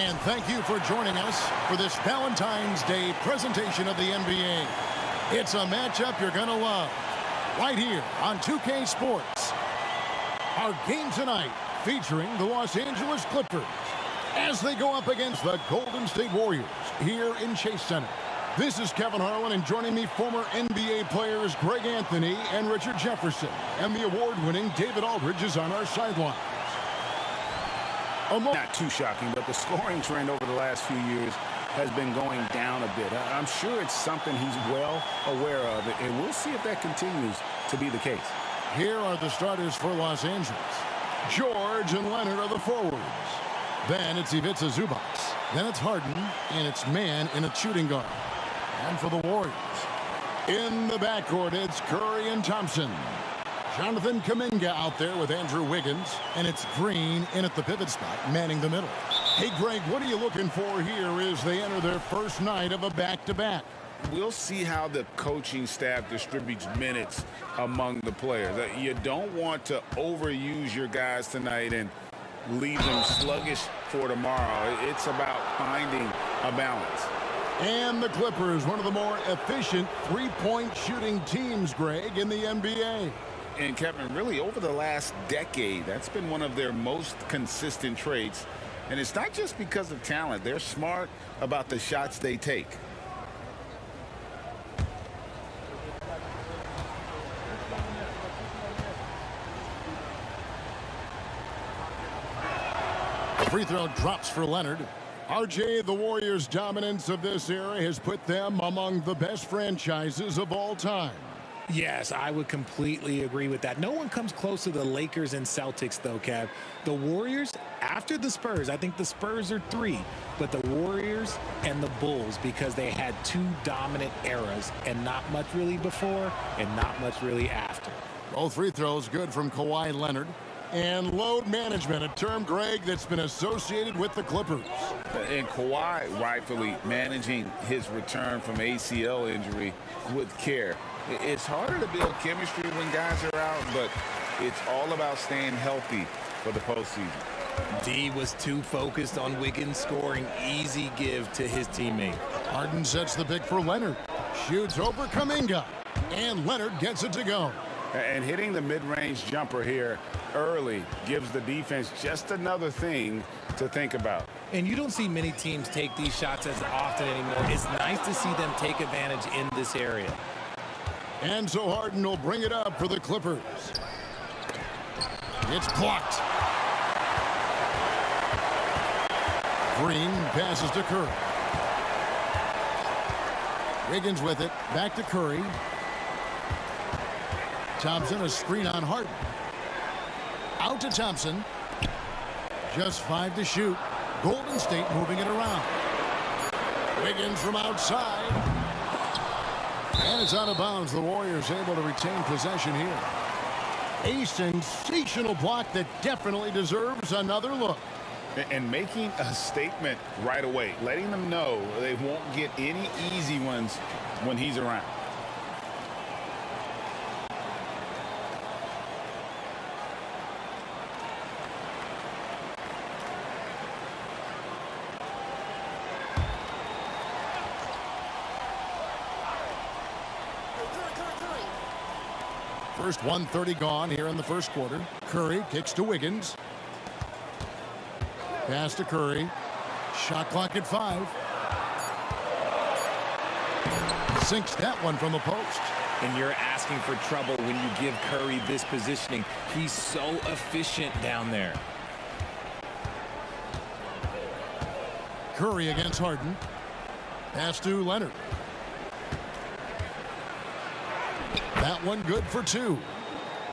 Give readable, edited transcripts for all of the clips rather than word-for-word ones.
And thank you for joining us for this Valentine's Day presentation of the NBA. It's a matchup you're going to love right here on 2K Sports. Our game tonight featuring the Los Angeles Clippers as they go up against the Golden State Warriors here in Chase Center. This is Kevin Harlan, and joining me, former NBA players Greg Anthony and Richard Jefferson. And the award-winning David Aldridge is on our sidelines. Not too shocking, but the scoring trend over the last few years has been going down a bit. I'm sure it's something he's well aware of, and we'll see if that continues to be the case. Here are the starters for Los Angeles. George and Leonard are the forwards. Then it's Ivica Zubac. Then it's Harden, and it's Man in a shooting guard. And for the Warriors, in the backcourt, it's Curry and Thompson. Jonathan Kuminga out there with Andrew Wiggins, and it's Green in at the pivot spot, manning the middle. Hey, Greg, what are you looking for here as they enter their first night of a back-to-back? We'll see how the coaching staff distributes minutes among the players. You don't want to overuse your guys tonight and leave them sluggish for tomorrow. It's about finding a balance. And the Clippers, one of the more efficient three-point shooting teams, Greg, in the NBA. And Kevin, really over the last decade, that's been one of their most consistent traits. And it's not just because of talent. They're smart about the shots they take. The free throw drops for Leonard. RJ, the Warriors' dominance of this era has put them among the best franchises of all time. Yes, I would completely agree with that. No one comes close to the Lakers and Celtics, though, Kev. The Warriors, after the Spurs, I think the Spurs are 3, but the Warriors and the Bulls, because they had 2 dominant eras and not much really before and not much really after. Both free throws good from Kawhi Leonard. And load management, a term, Greg, that's been associated with the Clippers. And Kawhi rightfully managing his return from ACL injury with care. It's harder to build chemistry when guys are out, but it's all about staying healthy for the postseason. D was too focused on Wiggins scoring. Easy give to his teammate. Harden sets the pick for Leonard. Shoots over Kuminga. And Leonard gets it to go. And hitting the mid-range jumper here early gives the defense just another thing to think about. And you don't see many teams take these shots as often anymore. It's nice to see them take advantage in this area. And so Harden will bring it up for the Clippers. It's blocked. Green passes to Curry. Wiggins with it. Back to Curry. Thompson, a screen on Harden. Out to Thompson. Just 5 to shoot. Golden State moving it around. Wiggins from outside. And it's out of bounds. The Warriors able to retain possession here. A sensational block that definitely deserves another look. And making a statement right away, letting them know they won't get any easy ones when he's around. First 1:30 gone here in the first quarter. Curry kicks to Wiggins. Pass to Curry. Shot clock at 5. Sinks that one from the post. And you're asking for trouble when you give Curry this positioning. He's so efficient down there. Curry against Harden. Pass to Leonard. That one good for 2.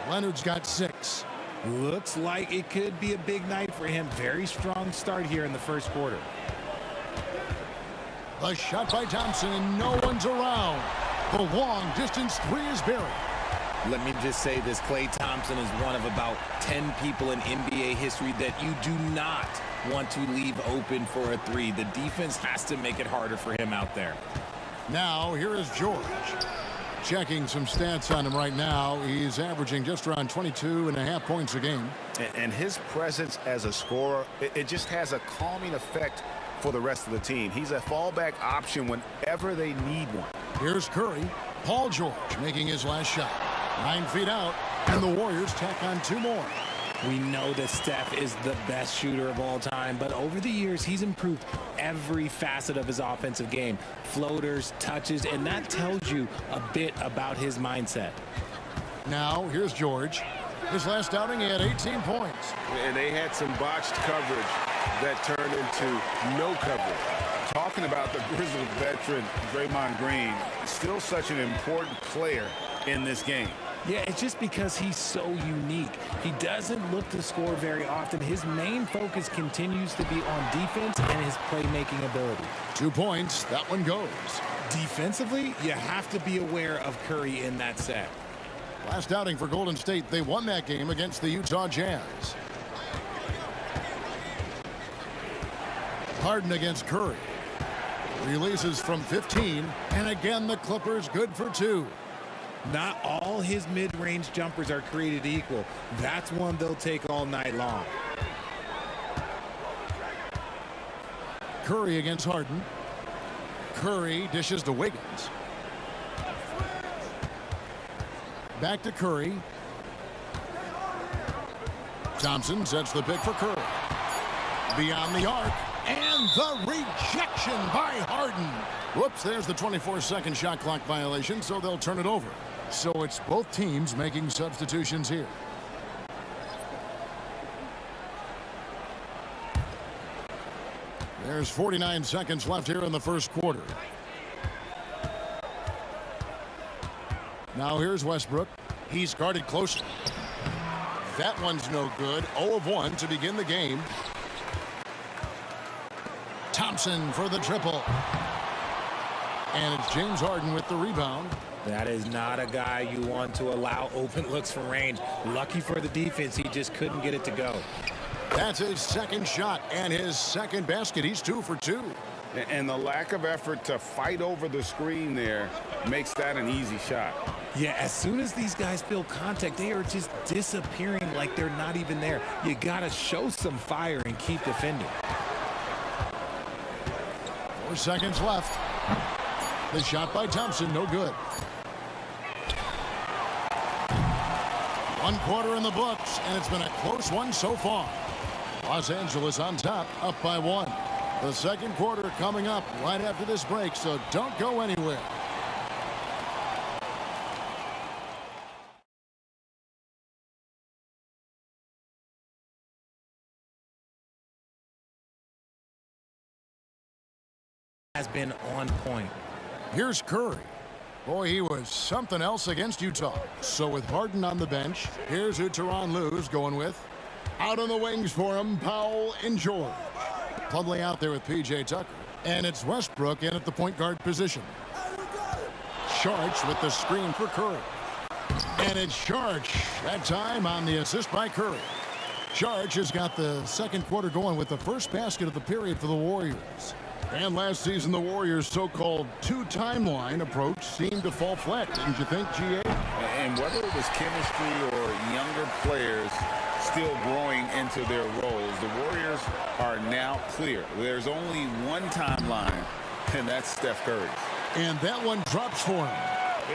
Leonard's got 6. Looks like it could be a big night for him. Very strong start here in the first quarter. The shot by Thompson, and no one's around. The long-distance 3 is buried. Let me just say this. Klay Thompson is one of about 10 people in NBA history that you do not want to leave open for a 3. The defense has to make it harder for him out there. Now, here is George. Checking some stats on him right now. He's averaging just around 22.5 points a game. And his presence as a scorer, it just has a calming effect for the rest of the team. He's a fallback option whenever they need one. Here's Curry. Paul George making his last shot. 9 feet out, and the Warriors tack on 2 more. We know that Steph is the best shooter of all time, but over the years, he's improved every facet of his offensive game. Floaters, touches, and that tells you a bit about his mindset. Now, here's George. His last outing, he had 18 points. And they had some botched coverage that turned into no coverage. Talking about the Grizzlies veteran, Draymond Green, still such an important player in this game. Yeah, it's just because he's so unique. He doesn't look to score very often. His main focus continues to be on defense and his playmaking ability. 2 points. That one goes. Defensively, you have to be aware of Curry in that set. Last outing for Golden State, they won that game against the Utah Jazz. Harden against Curry. Releases from 15, and again the Clippers good for 2. Not all his mid-range jumpers are created equal. That's one they'll take all night long. Curry against Harden. Curry dishes to Wiggins. Back to Curry. Thompson sets the pick for Curry. Beyond the arc. And the rejection by Harden. Whoops, there's the 24-second shot clock violation, so they'll turn it over. So it's both teams making substitutions here. There's 49 seconds left here in the first quarter. Now here's Westbrook. He's guarded closely. That one's no good. 0 of 1 to begin the game. Thompson for the triple. And it's James Harden with the rebound. That is not a guy you want to allow open looks from range. Lucky for the defense, he just couldn't get it to go. That's his second shot and his second basket. He's 2 for 2. And the lack of effort to fight over the screen there makes that an easy shot. Yeah, as soon as these guys feel contact, they are just disappearing like they're not even there. You got to show some fire and keep defending. 4 seconds left. The shot by Thompson, no good. 1 quarter in the books, and it's been a close one so far. Los Angeles on top, up by 1. The second quarter coming up right after this break, so don't go anywhere. Has been on point. Here's Curry. Boy, he was something else against Utah. So with Harden on the bench, here's who Tyronn Lue's going with. Out on the wings for him, Powell and George. Plumlee out there with P.J. Tucker. And it's Westbrook in at the point guard position. Sharch with the screen for Curry. And it's Sharch, that time on the assist by Curry. Sharch has got the second quarter going with the first basket of the period for the Warriors. And last season, the Warriors' so-called 2-timeline approach seemed to fall flat, didn't you think, G.A.? And whether it was chemistry or younger players still growing into their roles, the Warriors are now clear. There's only one timeline, and that's Steph Curry. And that one drops for him.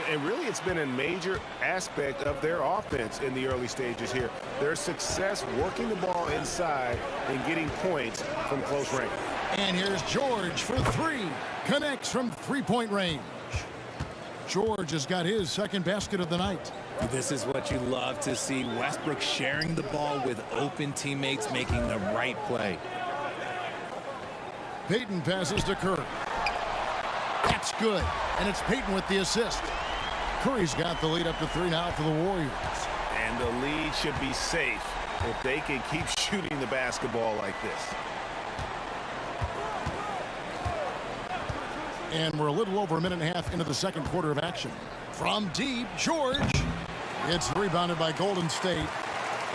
And really, it's been a major aspect of their offense in the early stages here. Their success working the ball inside and getting points from close range. And here's George for 3. Connects from 3-point range. George has got his second basket of the night. This is what you love to see. Westbrook sharing the ball with open teammates, making the right play. Payton passes to Curry. That's good. And it's Payton with the assist. Curry's got the lead up to 3 now for the Warriors. And the lead should be safe if they can keep shooting the basketball like this. And we're a little over a minute and a half into the second quarter of action. From deep, George. It's rebounded by Golden State.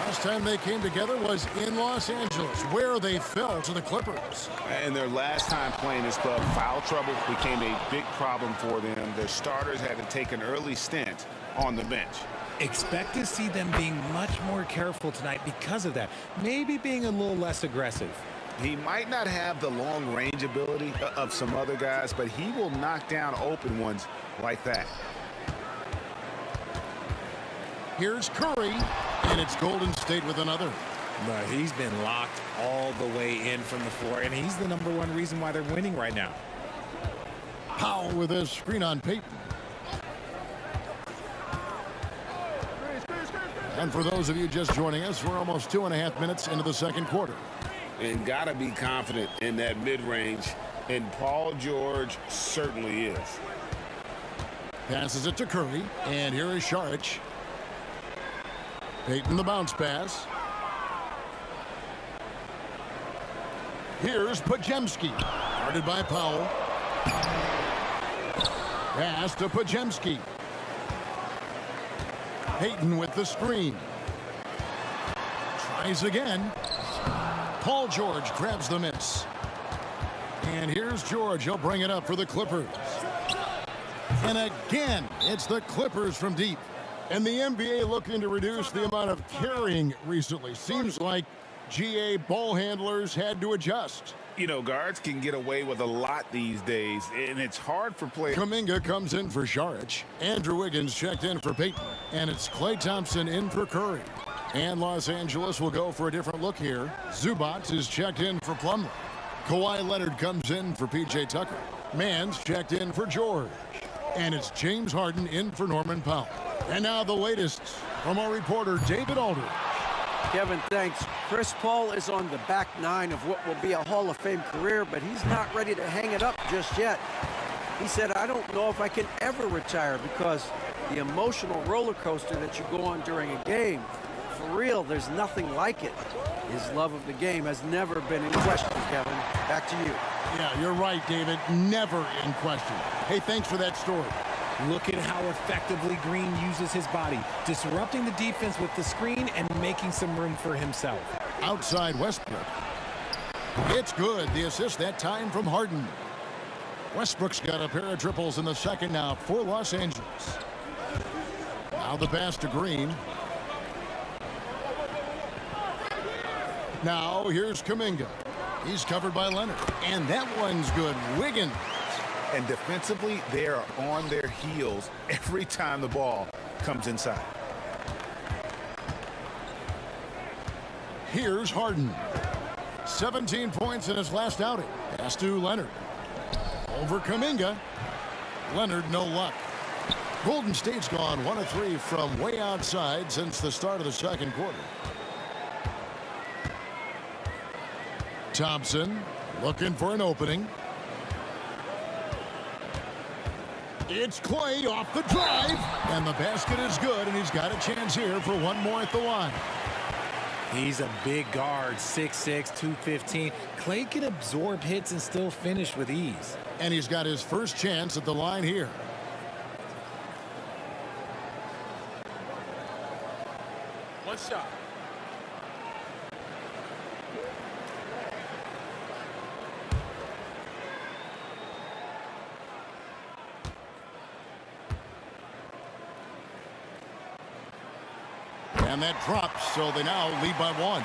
Last time they came together was in Los Angeles, where they fell to the Clippers. And their last time playing this club, foul trouble became a big problem for them. Their starters had to take an early stint on the bench. Expect to see them being much more careful tonight because of that. Maybe being a little less aggressive. He might not have the long range ability of some other guys, but he will knock down open ones like that. Here's Curry, and it's Golden State with another. But he's been locked all the way in from the floor, and he's the #1 reason why they're winning right now. Powell with a screen on Payton. And for those of you just joining us, we're almost 2.5 minutes into the second quarter. And got to be confident in that mid-range, and Paul George certainly is. Passes it to Curry, and here is Saric. Payton the bounce pass. Here's Podziemski, guarded by Powell. Pass to Podziemski. Payton with the screen. Tries again. Paul George grabs the miss. And here's George. He'll bring it up for the Clippers. And again, it's the Clippers from deep. And the NBA looking to reduce the amount of carrying recently. Seems like GA ball handlers had to adjust. You know, guards can get away with a lot these days, and it's hard for players. Kuminga comes in for Saric. Andrew Wiggins checked in for Payton. And it's Klay Thompson in for Curry. And Los Angeles will go for a different look here. Zubac is checked in for Plumlee. Kawhi Leonard comes in for P.J. Tucker. Mann's checked in for George. And it's James Harden in for Norman Powell. And now the latest from our reporter, David Aldridge. Kevin, thanks. Chris Paul is on the back nine of what will be a Hall of Fame career, but he's not ready to hang it up just yet. He said, I don't know if I can ever retire because the emotional roller coaster that you go on during a game, for real, there's nothing like it. His love of the game has never been in question, Kevin. Back to you. Yeah, you're right, David. Never in question. Hey, thanks for that story. Look at how effectively Green uses his body, disrupting the defense with the screen and making some room for himself. Outside Westbrook. It's good. The assist that time from Harden. Westbrook's got a pair of triples in the second now for Los Angeles. Now the pass to Green. Now here's Kuminga. He's covered by Leonard. And that one's good. Wiggins. And defensively, they are on their heels every time the ball comes inside. Here's Harden. 17 points in his last outing. Pass to Leonard. Over Kuminga. Leonard, no luck. Golden State's gone 1 of 3 from way outside since the start of the second quarter. Thompson looking for an opening. It's Klay off the drive, and the basket is good, and he's got a chance here for one more at the line. He's a big guard, 6'6", 215. Klay can absorb hits and still finish with ease. And he's got his first chance at the line here. One shot. And that drops, so they now lead by 1.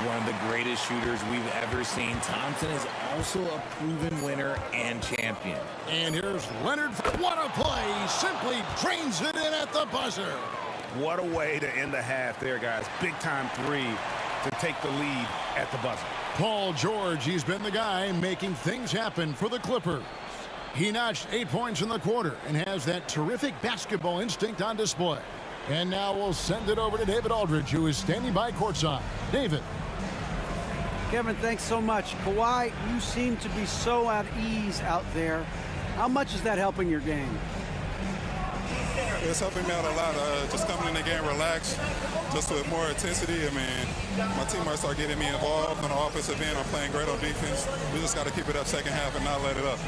One of the greatest shooters we've ever seen. Thompson is also a proven winner and champion. And here's Leonard. What a play. Simply drains it in at the buzzer. What a way to end the half there, guys. Big-time three to take the lead at the buzzer. Paul George, he's been the guy making things happen for the Clippers. He notched 8 points in the quarter and has that terrific basketball instinct on display. And now we'll send it over to David Aldridge, who is standing by courtside. David. Kevin, thanks so much. Kawhi, you seem to be so at ease out there. How much is that helping your game? It's helping me out a lot. Just coming in the game relaxed, just with more intensity. I mean, my teammates are getting me involved on the offensive end. I'm playing great on defense. We just got to keep it up second half and not let it up.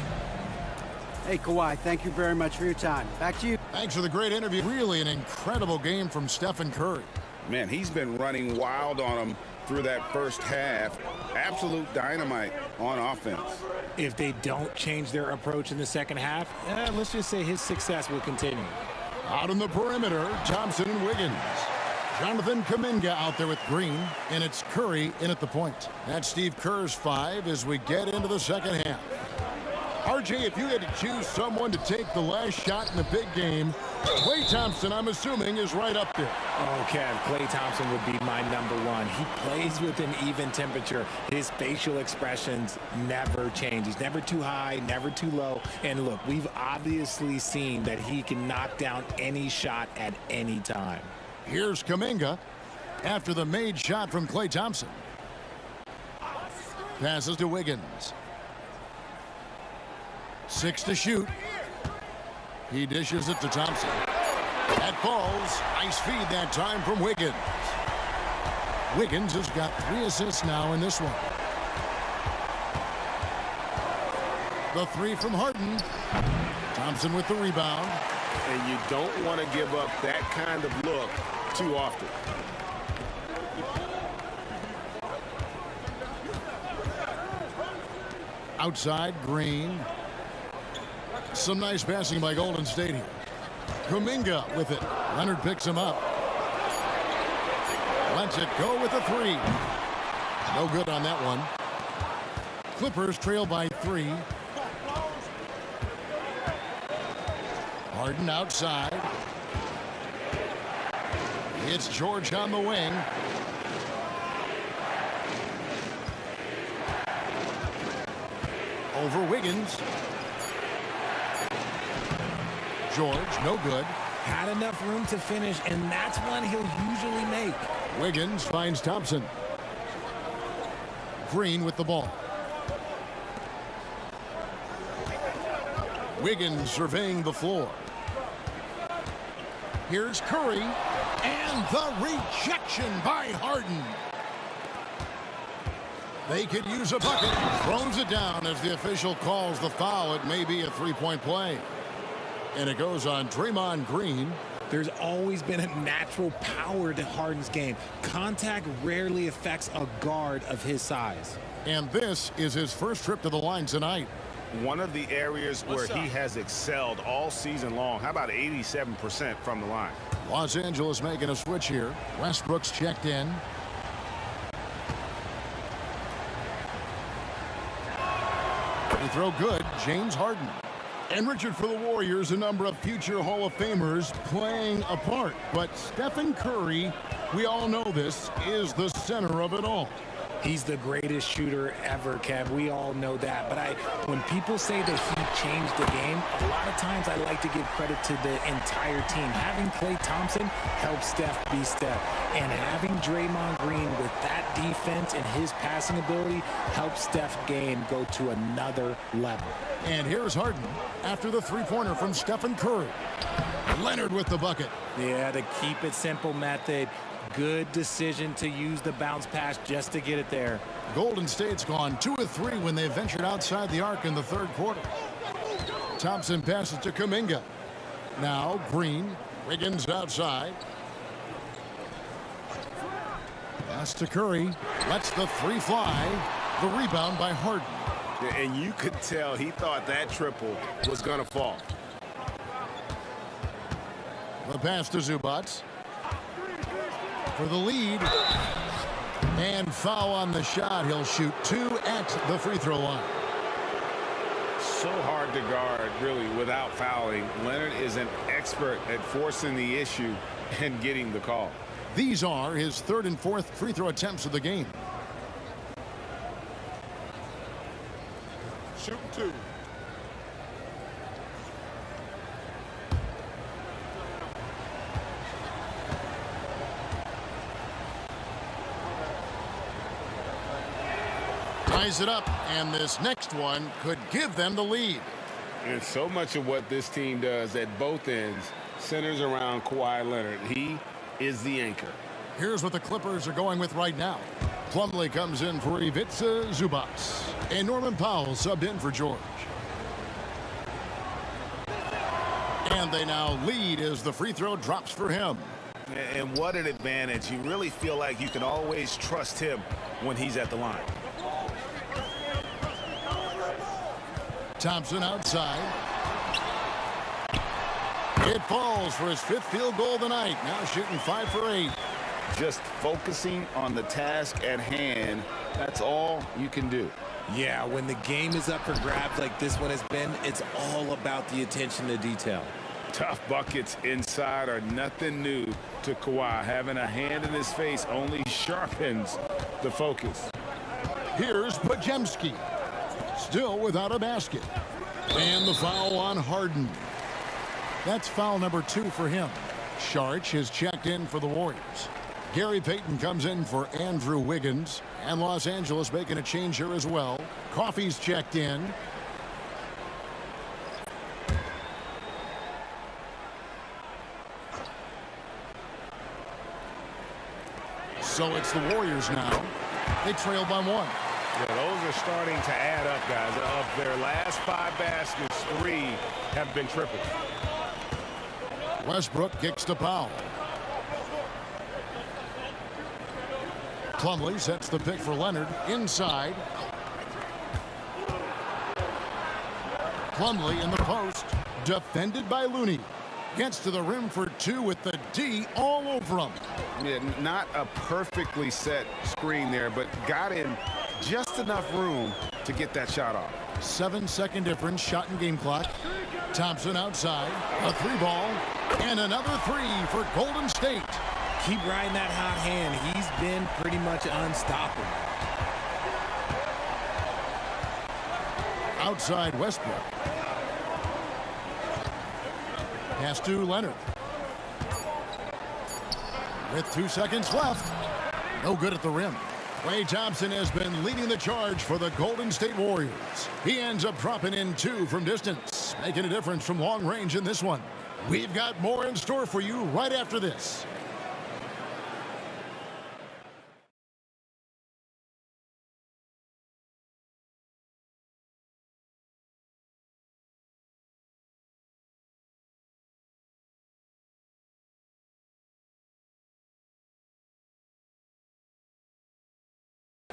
Hey, Kawhi, thank you very much for your time. Back to you. Thanks for the great interview. Really an incredible game from Steph and Curry. Man, he's been running wild on them through that first half. Absolute dynamite on offense. If they don't change their approach in the second half, let's just say his success will continue. Out on the perimeter, Thompson and Wiggins. Jonathan Kuminga out there with Green, and it's Curry in at the point. That's Steve Kerr's 5 as we get into the second half. RJ, if you had to choose someone to take the last shot in the big game, Klay Thompson, I'm assuming, is right up there. Oh, Kev, Klay Thompson would be my number one. He plays with an even temperature. His facial expressions never change. He's never too high, never too low. And look, we've obviously seen that he can knock down any shot at any time. Here's Kuminga after the made shot from Klay Thompson. Passes to Wiggins. 6 to shoot. He dishes it to Thompson. That falls. Nice feed that time from Wiggins. Wiggins has got 3 assists now in this one. The 3 from Harden. Thompson with the rebound. And you don't want to give up that kind of look too often. Outside, Green. Some nice passing by Golden State here. Kuminga with it. Leonard picks him up. Lets it go with a 3. No good on that one. Clippers trail by 3. Harden outside. It's George on the wing. Over Wiggins. George, no good. Had enough room to finish, and that's one he'll usually make. Wiggins finds Thompson. Green with the ball. Wiggins surveying the floor. Here's Curry, and the rejection by Harden. They could use a bucket. Throws it down as the official calls the foul. It may be a three-point play. And it goes on Draymond Green. There's always been a natural power to Harden's game. Contact rarely affects a guard of his size. And this is his first trip to the line tonight. One of the areas where he has excelled all season long. How about 87% from the line? Los Angeles making a switch here. Westbrook's checked in. They throw good. James Harden. And Richard, for the Warriors, a number of future Hall of Famers playing a part. But Stephen Curry, we all know this, is the center of it all. He's the greatest shooter ever, Kev. We all know that. But when people say that he changed the game, a lot of times I like to give credit to the entire team. Having Klay Thompson helps Steph be Steph. And having Draymond Green with that defense and his passing ability helps Steph's game go to another level. And here's Harden after the three-pointer from Stephen Curry. Leonard with the bucket. Yeah, the keep it simple method. Good decision to use the bounce pass just to get it there. Golden State's gone 2 of 3 when they ventured outside the arc in the third quarter. Thompson passes to Kuminga. Now Green. Wiggins outside. Pass to Curry. Lets the 3 fly. The rebound by Harden. And you could tell he thought that triple was going to fall. The pass to Zubac. For the lead. And foul on the shot. He'll shoot 2 at the free throw line. So hard to guard, really, without fouling. Leonard is an expert at forcing the issue and getting the call. These are his 3rd and 4th free throw attempts of the game. Shooting 2. Ties it up, and this next one could give them the lead. And so much of what this team does at both ends centers around Kawhi Leonard. He is the anchor. Here's what the Clippers are going with right now. Plumlee comes in for Ivica Zubac. And Norman Powell subbed in for George. And they now lead as the free throw drops for him. And what an advantage. You really feel like you can always trust him when he's at the line. Thompson outside. It falls for his 5th field goal of the night. Now shooting 5 for 8. Just focusing on the task at hand. That's all you can do. Yeah, when the game is up for grabs like this one has been, it's all about the attention to detail. Tough buckets inside are nothing new to Kawhi. Having a hand in his face only sharpens the focus. Here's Podziemski. Still without a basket. And the foul on Harden. That's foul number 2 for him. Sharch has checked in for the Warriors. Gary Payton comes in for Andrew Wiggins. And Los Angeles making a change here as well. Coffey's checked in. So it's the Warriors now. They trail by 1. Yeah, those are starting to add up, guys. Of their last 5 baskets, 3 have been triples. Westbrook kicks to Powell. Plumlee sets the pick for Leonard inside. Plumlee in the post, defended by Looney. Gets to the rim for 2 with the D all over him. Yeah, not a perfectly set screen there, but got in just enough room to get that shot off. 7-second difference, shot and game clock. Thompson outside, a 3-ball, and another 3 for Golden State. Keep riding that hot hand. He's been pretty much unstoppable. Outside Westbrook. Pass to Leonard. With 2 seconds left. No good at the rim. Klay Thompson has been leading the charge for the Golden State Warriors. He ends up dropping in 2 from distance, making a difference from long range in this one. We've got more in store for you right after this.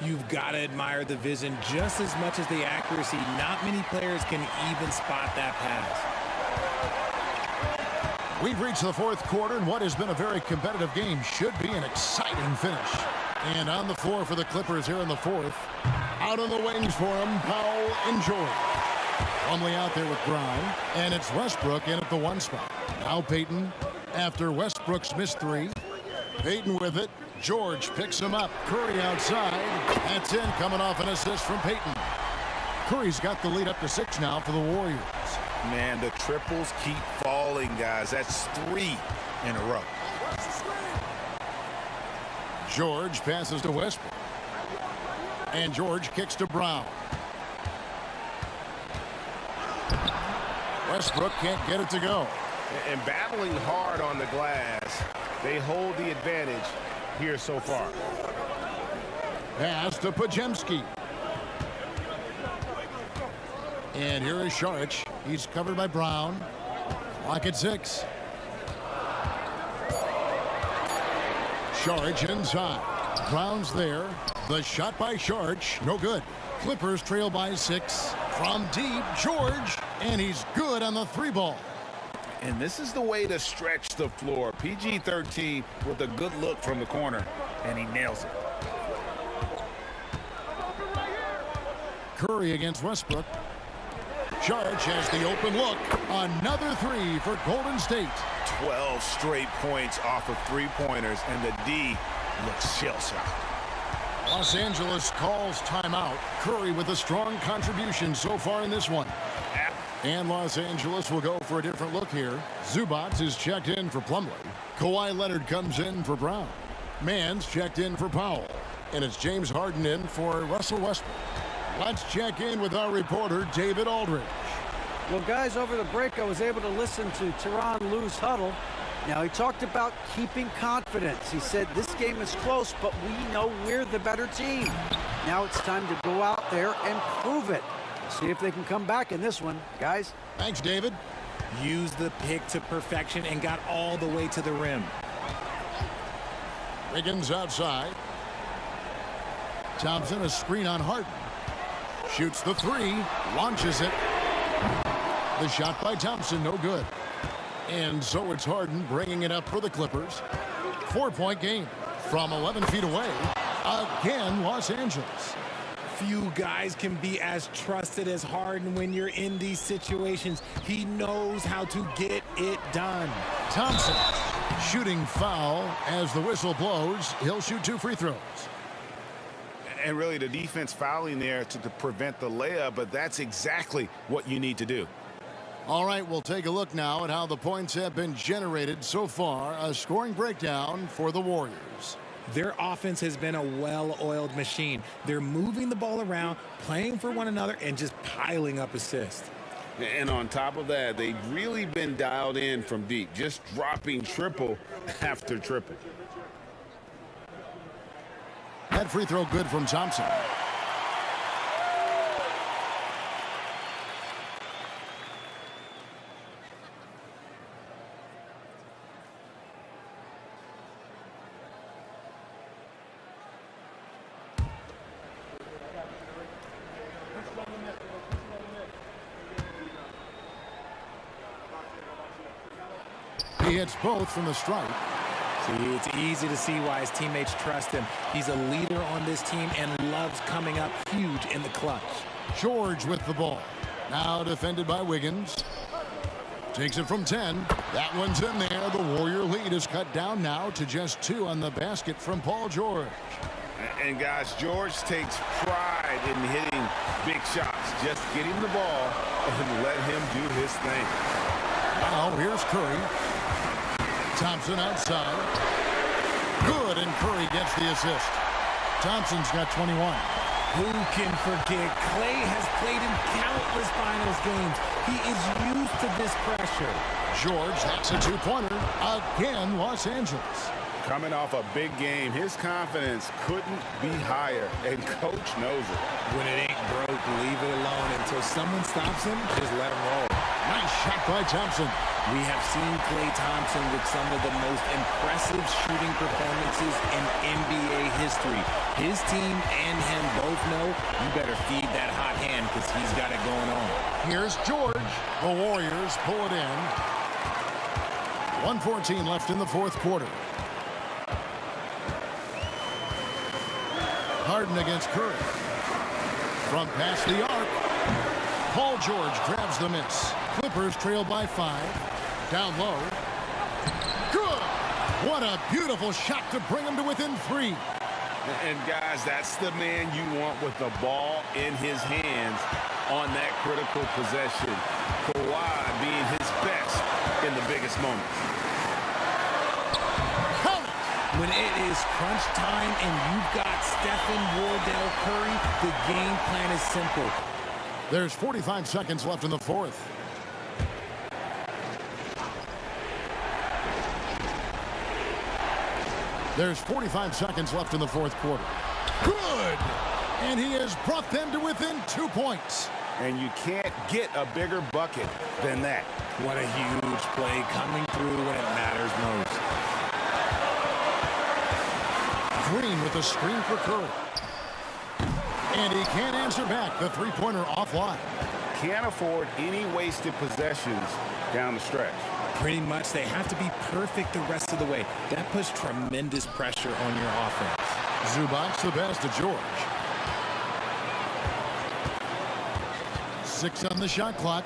You've got to admire the vision just as much as the accuracy. Not many players can even spot that pass. We've reached the 4th quarter, and what has been a very competitive game should be an exciting finish. And on the floor for the Clippers here in the 4th. Out on the wings for him, Powell and George. Plumlee out there with Brown, and it's Westbrook in at the 1 spot. Now Payton after Westbrook's missed 3. Payton with it. George picks him up. Curry outside. That's in, coming off an assist from Payton. Curry's got the lead up to 6 now for the Warriors. Man, the triples keep falling, guys. That's 3 in a row. George passes to Westbrook. And George kicks to Brown. Westbrook can't get it to go. And battling hard on the glass, they hold the advantage here so far. Pass to Podziemski. And here is Sharch. He's covered by Brown. Clock at 6. Sharch inside. Brown's there. The shot by Sharch. No good. Clippers trail by 6. From deep, George. And he's good on the 3-ball. And this is the way to stretch the floor. PG-13 with a good look from the corner, and he nails it. Curry against Westbrook. Sharch has the open look. Another 3 for Golden State. 12 straight points off of 3-pointers, and the D looks shell-shocked. Los Angeles calls timeout. Curry with a strong contribution so far in this one. And Los Angeles will go for a different look here. Zubac is checked in for Plumlee. Kawhi Leonard comes in for Brown. Mann's checked in for Powell. And it's James Harden in for Russell Westbrook. Let's check in with our reporter, David Aldridge. Well, guys, over the break, I was able to listen to Tyronn Lue's huddle. Now, he talked about keeping confidence. He said this game is close, but we know we're the better team. Now it's time to go out there and prove it. See if they can come back in this one, guys. Thanks, David. Used the pick to perfection and got all the way to the rim. Wiggins outside. Thompson, a screen on Harden. Shoots the three. Launches it. The shot by Thompson, no good. And so it's Harden bringing it up for the Clippers. 4-point game from 11 feet away. Again, Los Angeles. Few guys can be as trusted as Harden when you're in these situations. He knows how to get it done. Thompson shooting foul as the whistle blows. He'll shoot 2 free throws. And really the defense fouling there to prevent the layup, but that's exactly what you need to do. All right, we'll take a look now at how the points have been generated so far. A scoring breakdown for the Warriors. Their offense has been a well-oiled machine. They're moving the ball around, playing for one another, and just piling up assists. And on top of that, they've really been dialed in from deep, just dropping triple after triple. That free throw good from Thompson. He hits both from the stripe. See, it's easy to see why his teammates trust him. He's a leader on this team and loves coming up huge in the clutch. George with the ball. Now defended by Wiggins. Takes it from 10. That one's in there. The Warrior lead is cut down now to just 2 on the basket from Paul George. And guys, George takes pride in hitting big shots. Just get him the ball and let him do his thing. Now here's Curry. Thompson outside. Good, and Curry gets the assist. Thompson's got 21. Who can forget? Clay has played in countless finals games. He is used to this pressure. George, that's a 2-pointer. Again, Los Angeles. Coming off a big game, his confidence couldn't be higher, and coach knows it. When it ain't broke, leave it alone. Until someone stops him, just let him roll. Nice shot by Thompson. We have seen Klay Thompson with some of the most impressive shooting performances in NBA history. His team and him both know you better feed that hot hand because he's got it going on. Here's George. The Warriors pull it in. 1:14 left in the fourth quarter. Harden against Curry. From past the arc. Paul George grabs the miss. Clippers trail by 5. Down low. Good! What a beautiful shot to bring him to within 3. And guys, that's the man you want with the ball in his hands on that critical possession. Kawhi being his best in the biggest moments. When it is crunch time and you've got Stephen, Wardell, Curry, the game plan is simple. There's 45 seconds left in the fourth. There's 45 seconds left in the fourth quarter. Good! And he has brought them to within 2 points. And you can't get a bigger bucket than that. What a huge play coming through when it matters most. Green with a screen for Curry. And he can't answer back. The three-pointer offline. Can't afford any wasted possessions down the stretch. Pretty much, they have to be perfect the rest of the way. That puts tremendous pressure on your offense. Zubac's the best to George. 6 on the shot clock.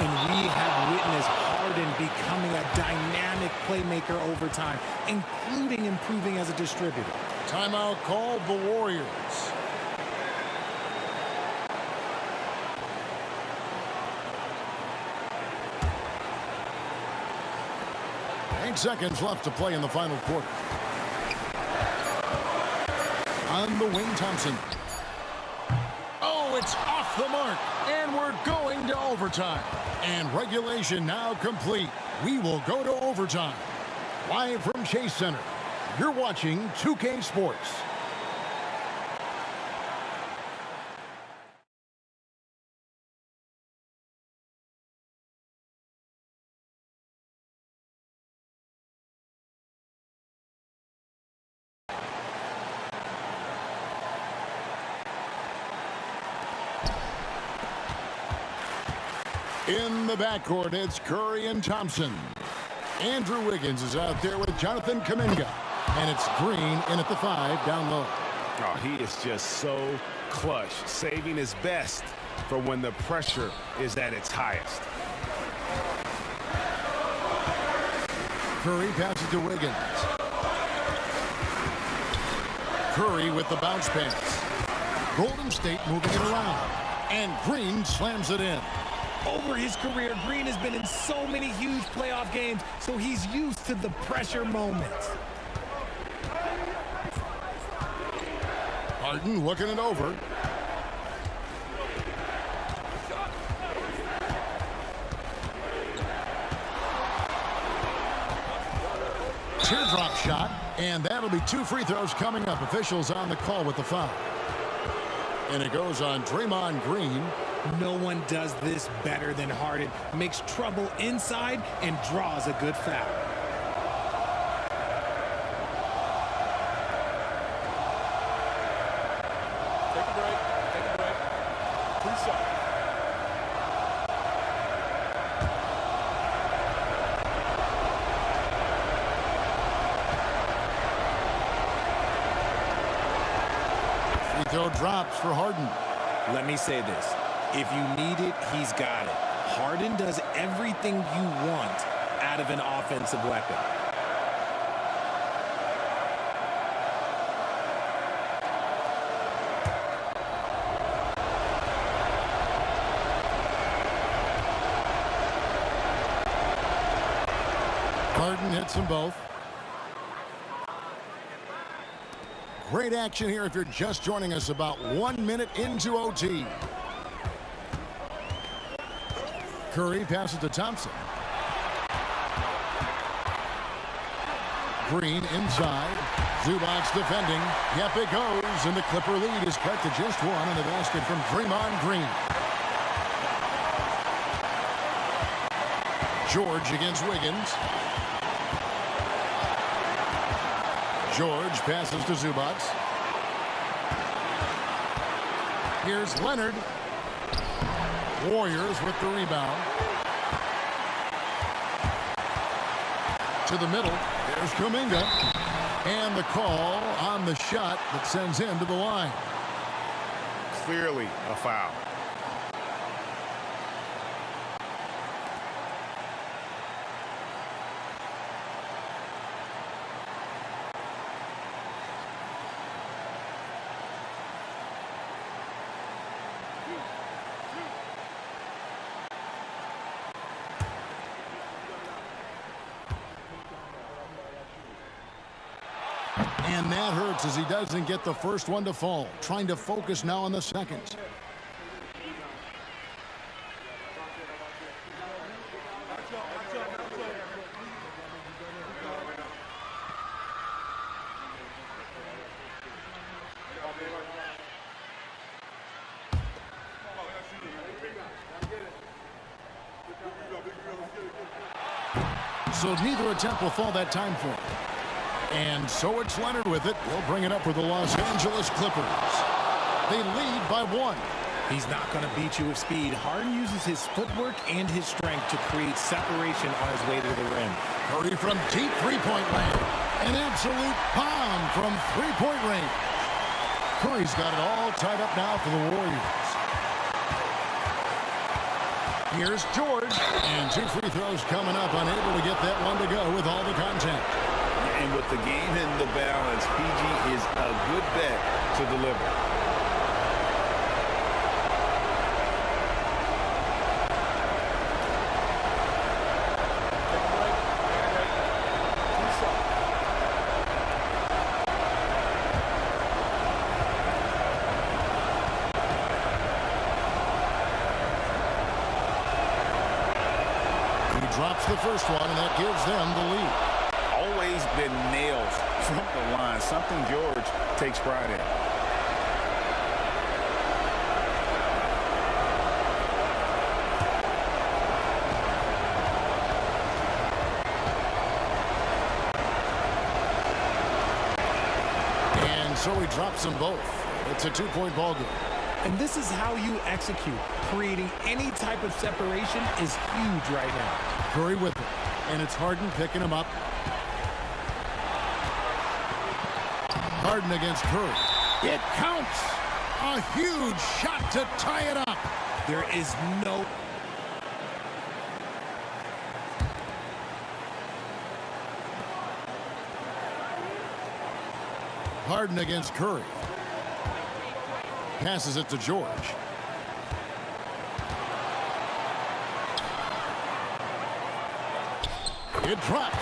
And we have witnessed Harden becoming a dynamic playmaker over time, including improving as a distributor. Timeout called the Warriors. Seconds left to play in the final quarter. On the wing, Thompson. Oh, it's off the mark. And we're going to overtime. And regulation now complete. We will go to overtime. Live from Chase Center, you're watching 2K Sports. In the backcourt, it's Curry and Thompson. Andrew Wiggins is out there with Jonathan Kuminga. And it's Green in at the 5 down low. Oh, he is just so clutch, saving his best for when the pressure is at its highest. Curry passes to Wiggins. Curry with the bounce pass. Golden State moving it around. And Green slams it in. Over his career, Green has been in so many huge playoff games, so he's used to the pressure moments. Harden looking it over. Teardrop shot, and that'll be 2 free throws coming up. Officials on the call with the foul. And it goes on Draymond Green. No one does this better than Harden. Makes trouble inside and draws a good foul. Take a break. Take a break. Reset. Free throw drops for Harden. Let me say this. If you need it, he's got it. Harden does everything you want out of an offensive weapon. Harden hits them both. Great action here if you're just joining us about 1 minute into OT. Curry passes to Thompson. Green inside. Zubac defending. Yep, it goes. And the Clipper lead is cut to just 1 on the basket from Draymond Green. George against Wiggins. George passes to Zubac. Here's Leonard. Warriors with the rebound. To the middle. There's Kuminga. And the call on the shot that sends him to the line. Clearly a foul. And that hurts as he doesn't get the first one to fall. Trying to focus now on the second. So neither attempt will fall that time for him. And so it's Leonard with it. We'll bring it up for the Los Angeles Clippers. They lead by 1. He's not going to beat you with speed. Harden uses his footwork and his strength to create separation on his way to the rim. Curry from deep three-point land. An absolute bomb from three-point range. Curry's got it all tied up now for the Warriors. Here's George. And 2 free throws coming up. Unable to get that one to go with all the contact. And with the game in the balance, PG is a good bet to deliver. He drops the first one, and that gives them the lead. Always been nails from the line, something George takes pride in. And so he drops them both. It's a 2-point ball game. And this is how you execute. Creating any type of separation is huge right now. Curry with it. And it's Harden picking him up. Harden against Curry. It counts. A huge shot to tie it up. There is no... Harden against Curry. Passes it to George. It drops.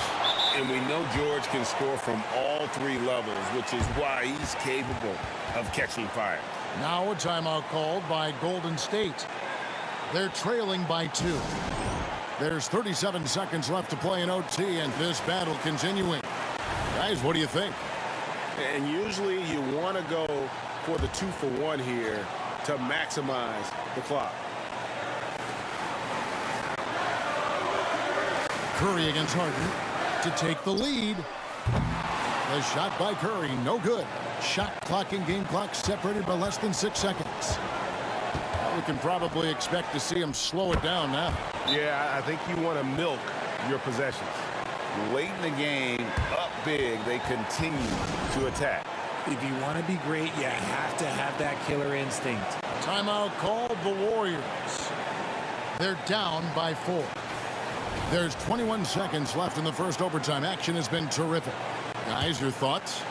And we know George can score from all three levels, which is why he's capable of catching fire. Now a timeout called by Golden State. They're trailing by 2. There's 37 seconds left to play in OT, and this battle continuing. Guys, what do you think? And usually you want to go for the 2-for-1 here to maximize the clock. Curry against Harden to take the lead. The shot by Curry, no good. Shot clock and game clock separated by less than 6 seconds. We can probably expect to see him slow it down now. Yeah, I think you want to milk your possessions. Late in the game, up big, they continue to attack. If you want to be great, you have to have that killer instinct. Timeout called the Warriors. They're down by 4. There's 21 seconds left in the first overtime. Action has been terrific. Guys, your thoughts?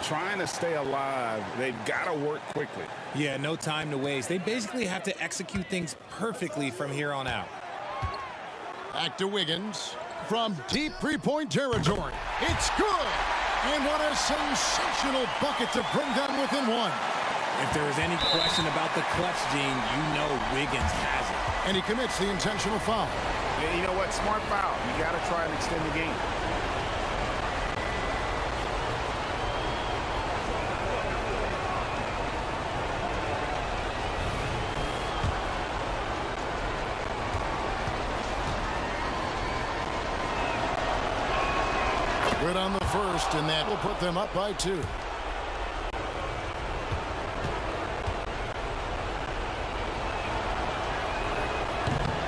Trying to stay alive, they've got to work quickly. Yeah, no time to waste. They basically have to execute things perfectly from here on out. Back to Wiggins from deep three-point territory. It's good! And what a sensational bucket to bring them within 1. If there is any question about the clutch gene, you know Wiggins has it. And he commits the intentional foul. And you know what? Smart foul. You got to try and extend the game. Good on the first, and that will put them up by 2.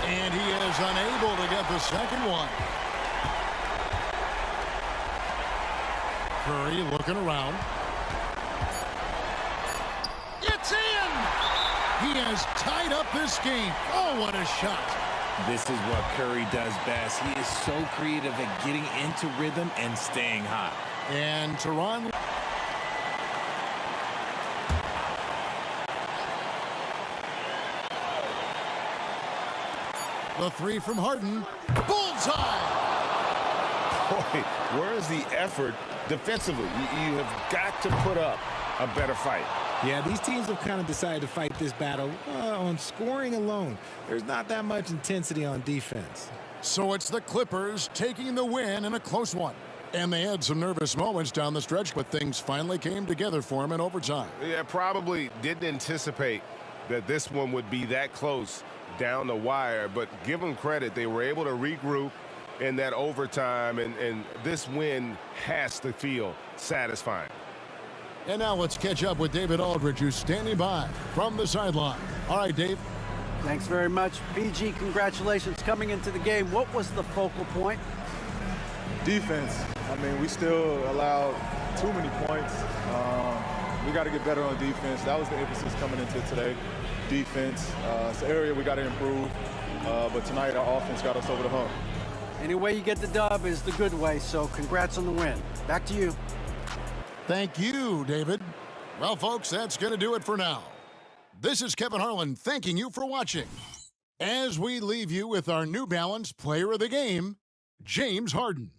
And he is unable to get the second one. Curry looking around. It's in! He has tied up this game. Oh, what a shot. This is what Curry does best. He is so creative at getting into rhythm and staying hot. And Tehran. The 3 from Harden. Bullseye! Boy, where's the effort defensively? You have got to put up a better fight. Yeah, these teams have kind of decided to fight this battle on scoring alone. There's not that much intensity on defense. So it's the Clippers taking the win in a close one. And they had some nervous moments down the stretch, but things finally came together for them in overtime. Yeah, probably didn't anticipate that this one would be that close down the wire, but give them credit. They were able to regroup in that overtime, and this win has to feel satisfying. And now let's catch up with David Aldridge, who's standing by from the sideline. All right, Dave. Thanks very much. PG, congratulations coming into the game. What was the focal point? Defense. I mean, we still allowed too many points. We got to get better on defense. That was the emphasis coming into today. Defense. It's an area we got to improve. But tonight, our offense got us over the hump. Any way you get the dub is the good way, so congrats on the win. Back to you. Thank you, David. Well, folks, that's going to do it for now. This is Kevin Harlan thanking you for watching. As we leave you with our New Balance Player of the Game, James Harden.